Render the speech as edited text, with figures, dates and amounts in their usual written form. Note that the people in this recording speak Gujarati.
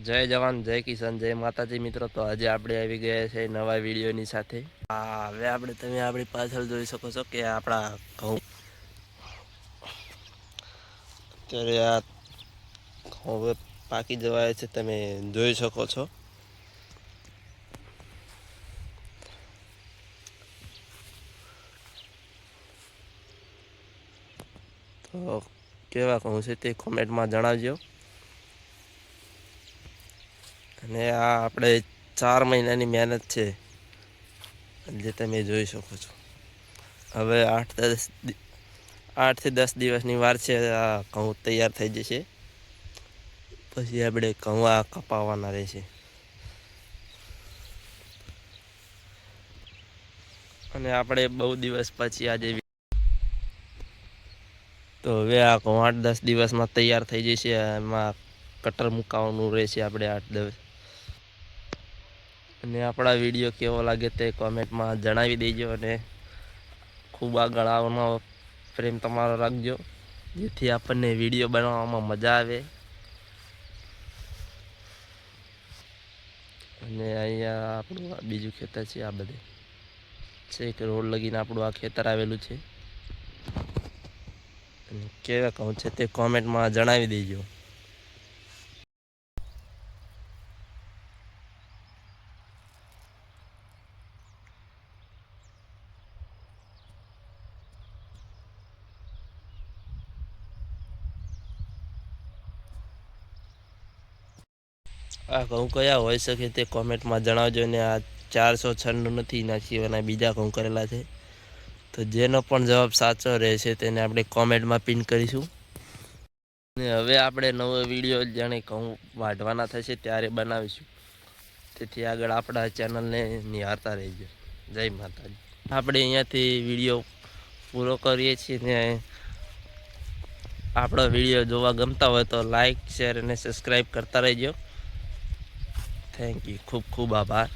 જય જવાન જય કિસાન જય માતાજી મિત્રો. તો આજે આપણે આવી ગયા છે નવા વિડીયોની સાથે. હા, હવે આપણે તમે આપણી પાછળ જોઈ શકો છો કે આપણા ઘઉં અત્યારે આ હવે પાકી જવાય છે, તમે જોઈ શકો છો. તો કેવા ઘઉં છે તે કોમેન્ટમાં જણાવજો. અને આ આપણે 4 મહિનાની મહેનત છે જે તમે જોઈ શકો છો. હવે 8 થી 10 દિવસની વાર છે, આ ઘઉં તૈયાર થઈ જશે. પછી આપણે ઘઉં કપાવવાના રહેશે. અને આપણે બહુ દિવસ પછી આજે તો હવે આ ઘઉં 8-10 દિવસમાં તૈયાર થઈ જશે. એમાં કટર મુકાવવાનું રહેશે આપણે 8-10. અને આપણા વિડીયો કેવો લાગે તે કોમેન્ટમાં જણાવી દેજો. અને ખૂબ આગળ આવવાનો પ્રેમ તમારો રાખજો, જેથી આપણને વિડીયો બનાવવામાં મજા આવે. અને અહીંયા આપણું બીજું ખેતર છે, આ બધે છે કે રોડ લગીને આપણું આ ખેતર આવેલું છે. અને કેવા ઘઉં છે તે કોમેન્ટમાં જણાવી દેજો. આ ઘઉં કયા હોઈ શકે તે કોમેન્ટમાં જણાવજો. ને આ 496 નથી, નાખીવાના બીજા ઘઉં કરેલા છે. તો જેનો પણ જવાબ સાચો રહેશે તેને આપણે કોમેન્ટમાં પિન કરીશું. અને હવે આપણે નવો વિડીયો જાણે ઘઉં વાઢવાના થશે ત્યારે બનાવીશું. તેથી આગળ આપણા ચેનલને નિહાળતા રહેજો. જય માતાજી. આપણે અહીંયાથી વિડીયો પૂરો કરીએ છીએ. ને આપણો વિડીયો જોવા ગમતા હોય તો લાઈક, શેર અને સબસ્ક્રાઈબ કરતા રહેજો. Thank you. ખૂબ ખૂબ આભાર.